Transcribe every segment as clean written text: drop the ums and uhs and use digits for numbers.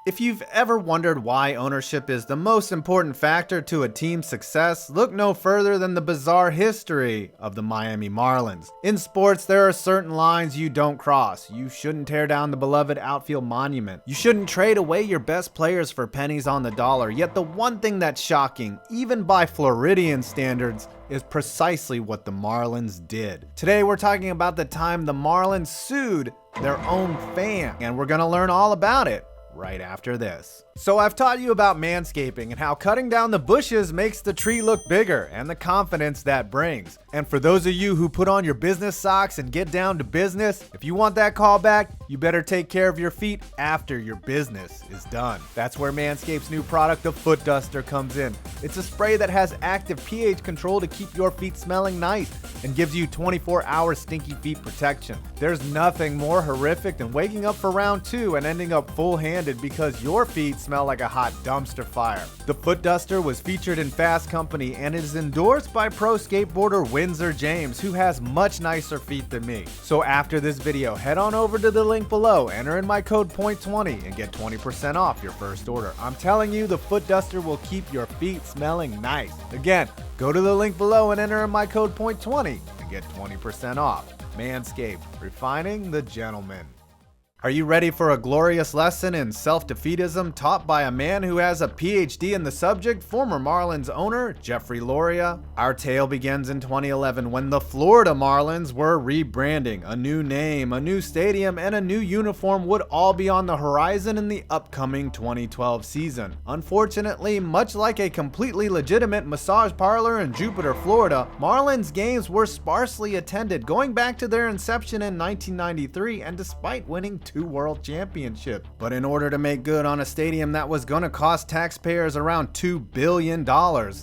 If you've ever wondered why ownership is the most important factor to a team's success, look no further than the bizarre history of the Miami Marlins. In sports, there are certain lines you don't cross. You shouldn't tear down the beloved outfield monument. You shouldn't trade away your best players for pennies on the dollar. Yet the one thing that's shocking, even by Floridian standards, is precisely what the Marlins did. Today we're talking about the time the Marlins sued their own fan, and we're gonna learn all about it right after this. So I've taught you about manscaping and how cutting down the bushes makes the tree look bigger and the confidence that brings. And for those of you who put on your business socks and get down to business, if you want that call back, you better take care of your feet after your business is done. That's where Manscaped's new product, the Foot Duster, comes in. It's a spray that has active pH control to keep your feet smelling nice and gives you 24-hour stinky feet protection. There's nothing more horrific than waking up for round 2 and ending up full-handed because your feet smell like a hot dumpster fire. The Foot Duster was featured in Fast Company and is endorsed by pro skateboarder Windsor James, who has much nicer feet than me. So after this video, head on over to the link below, enter in my code POINT20 and get 20% off your first order. I'm telling you, the Foot Duster will keep your feet smelling nice. Again, go to the link below and enter in my code POINT20 and get 20% off. Manscaped, refining the gentleman. Are you ready for a glorious lesson in self-defeatism taught by a man who has a PhD in the subject, former Marlins owner Jeffrey Loria? Our tale begins in 2011 when the Florida Marlins were rebranding. A new name, a new stadium, and a new uniform would all be on the horizon in the upcoming 2012 season. Unfortunately, much like a completely legitimate massage parlor in Jupiter, Florida, Marlins games were sparsely attended going back to their inception in 1993, and despite winning 2 world championships. But in order to make good on a stadium that was going to cost taxpayers around $2 billion,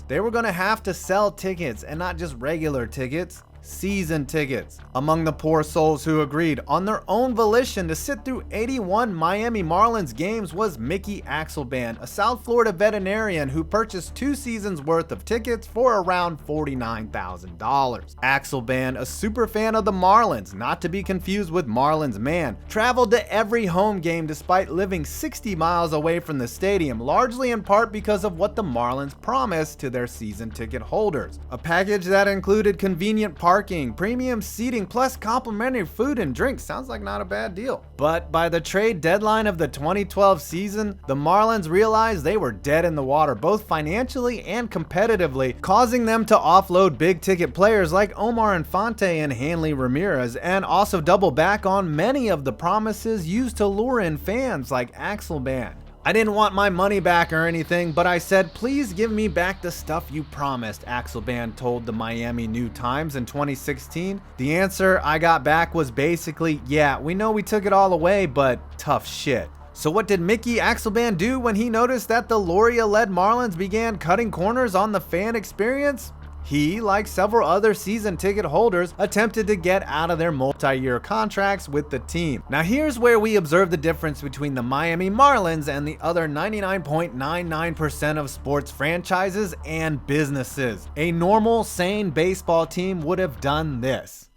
they were going to have to sell tickets, and not just regular tickets, season tickets. Among the poor souls who agreed on their own volition to sit through 81 Miami Marlins games was Mickey Axelband, a South Florida veterinarian who purchased 2 seasons worth of tickets for around $49,000. Axelband, a super fan of the Marlins, not to be confused with Marlins Man, traveled to every home game despite living 60 miles away from the stadium, largely in part because of what the Marlins promised to their season ticket holders. A package that included convenient parking, premium seating, plus complimentary food and drinks. Sounds like not a bad deal. But by the trade deadline of the 2012 season, the Marlins realized they were dead in the water, both financially and competitively, causing them to offload big ticket players like Omar Infante and Hanley Ramirez, and also double back on many of the promises used to lure in fans like Axelband. I didn't want my money back or anything, but I said, please give me back the stuff you promised, Axelband told the Miami New Times in 2016. The answer I got back was basically, yeah, we know we took it all away, but tough shit. So what did Mickey Axelband do when he noticed that the Loria-led Marlins began cutting corners on the fan experience? He, like several other season ticket holders, attempted to get out of their multi-year contracts with the team. Now here's where we observe the difference between the Miami Marlins and the other 99.99% of sports franchises and businesses. A normal, sane baseball team would have done this.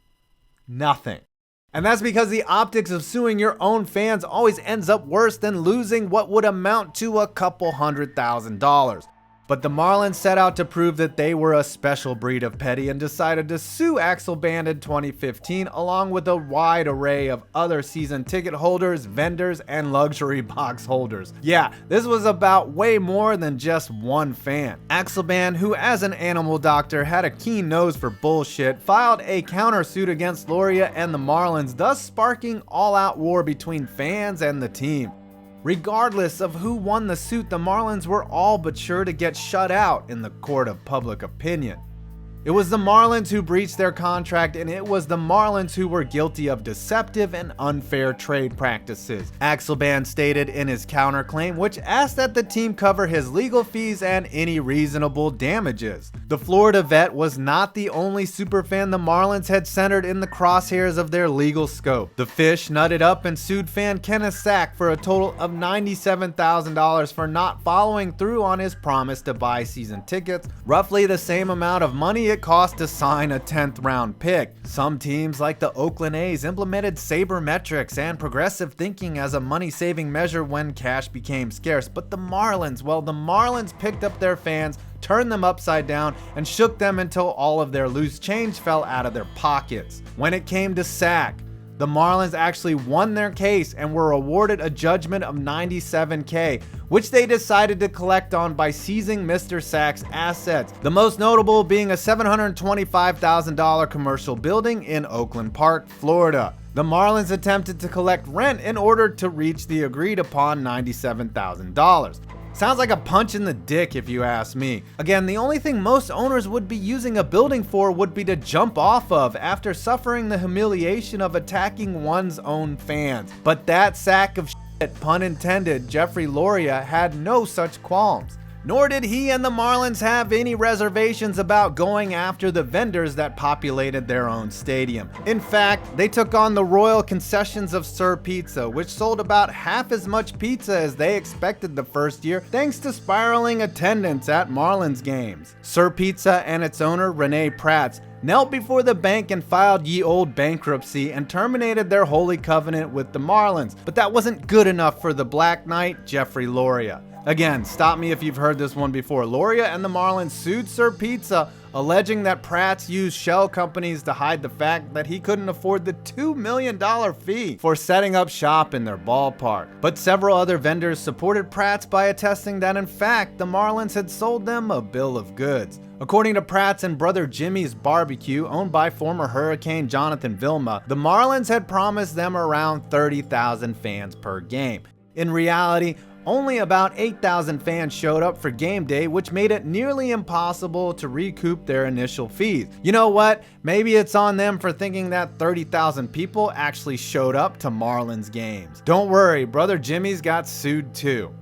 Nothing. And that's because the optics of suing your own fans always ends up worse than losing what would amount to a couple $100,000. But the Marlins set out to prove that they were a special breed of petty and decided to sue Axelband in 2015, along with a wide array of other season ticket holders, vendors, and luxury box holders. Yeah, this was about way more than just one fan. Axelband, who as an animal doctor had a keen nose for bullshit, filed a countersuit against Loria and the Marlins, thus sparking all-out war between fans and the team. Regardless of who won the suit, the Marlins were all but sure to get shut out in the court of public opinion. It was the Marlins who breached their contract, and it was the Marlins who were guilty of deceptive and unfair trade practices, Axelband stated in his counterclaim, which asked that the team cover his legal fees and any reasonable damages. The Florida vet was not the only superfan the Marlins had centered in the crosshairs of their legal scope. The Fish nutted up and sued fan Kenneth Sack for a total of $97,000 for not following through on his promise to buy season tickets, roughly the same amount of money it cost to sign a 10th round pick. Some teams like the Oakland A's implemented sabermetrics and progressive thinking as a money-saving measure when cash became scarce. But the Marlins, well, the Marlins picked up their fans, turned them upside down, and shook them until all of their loose change fell out of their pockets. When it came to sack, the Marlins actually won their case and were awarded a judgment of $97K, which they decided to collect on by seizing Mr. Sack's assets, the most notable being a $725,000 commercial building in Oakland Park, Florida. The Marlins attempted to collect rent in order to reach the agreed upon $97,000. Sounds like a punch in the dick if you ask me. Again, the only thing most owners would be using a building for would be to jump off of after suffering the humiliation of attacking one's own fans. But that sack of shit, pun intended, Jeffrey Loria, had no such qualms. Nor did he and the Marlins have any reservations about going after the vendors that populated their own stadium. In fact, they took on the royal concessions of Sir Pizza, which sold about half as much pizza as they expected the first year, thanks to spiraling attendance at Marlins games. Sir Pizza and its owner, Renee Prats, knelt before the bank and filed ye old bankruptcy and terminated their holy covenant with the Marlins. But that wasn't good enough for the Black Knight, Jeffrey Loria. Again, stop me if you've heard this one before. Loria and the Marlins sued Sir Pizza, alleging that Prats used shell companies to hide the fact that he couldn't afford the $2 million fee for setting up shop in their ballpark. But several other vendors supported Prats by attesting that in fact the Marlins had sold them a bill of goods. According to Prats and Brother Jimmy's Barbecue, owned by former Hurricane Jonathan Vilma, the Marlins had promised them around 30,000 fans per game. In reality, only about 8,000 fans showed up for game day, which made it nearly impossible to recoup their initial fees. You know what? Maybe it's on them for thinking that 30,000 people actually showed up to Marlins games. Don't worry, Brother Jimmy's got sued too.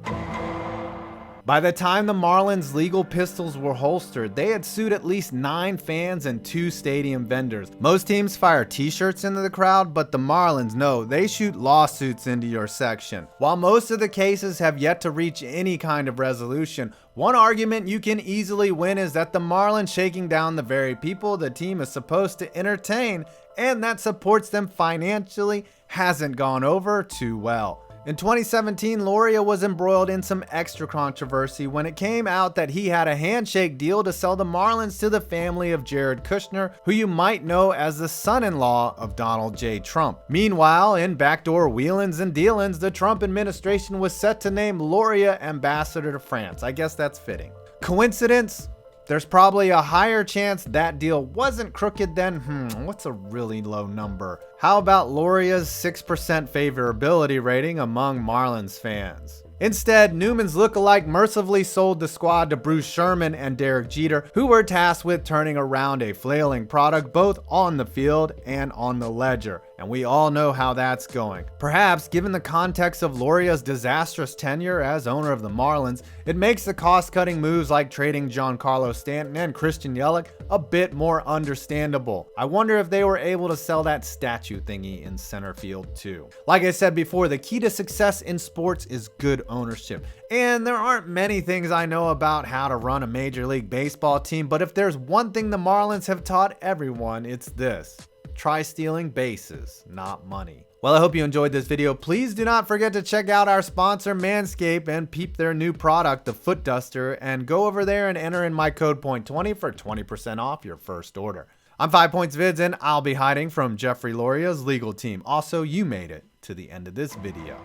By the time the Marlins' legal pistols were holstered, they had sued at least 9 fans and 2 stadium vendors. Most teams fire t-shirts into the crowd, but the Marlins, no, they shoot lawsuits into your section. While most of the cases have yet to reach any kind of resolution, one argument you can easily win is that the Marlins shaking down the very people the team is supposed to entertain and that supports them financially hasn't gone over too well. In 2017, Loria was embroiled in some extra controversy when it came out that he had a handshake deal to sell the Marlins to the family of Jared Kushner, who you might know as the son-in-law of Donald J. Trump. Meanwhile, in backdoor wheelins and dealins, the Trump administration was set to name Loria ambassador to France. I guess that's fitting. Coincidence? There's probably a higher chance that deal wasn't crooked than, what's a really low number? How about Loria's 6% favorability rating among Marlins fans? Instead, Newman's lookalike mercifully sold the squad to Bruce Sherman and Derek Jeter, who were tasked with turning around a flailing product both on the field and on the ledger. And we all know how that's going. Perhaps, given the context of Loria's disastrous tenure as owner of the Marlins, it makes the cost-cutting moves like trading Giancarlo Stanton and Christian Yelich a bit more understandable. I wonder if they were able to sell that statue thingy in center field too. Like I said before, the key to success in sports is good ownership. And there aren't many things I know about how to run a Major League Baseball team, but if there's one thing the Marlins have taught everyone, it's this. Try stealing bases, not money. Well, I hope you enjoyed this video. Please do not forget to check out our sponsor Manscaped and peep their new product, the Foot Duster, and go over there and enter in my code POINT20 for 20% off your first order. I'm 5 Points Vids and I'll be hiding from Jeffrey Loria's legal team. Also, you made it to the end of this video.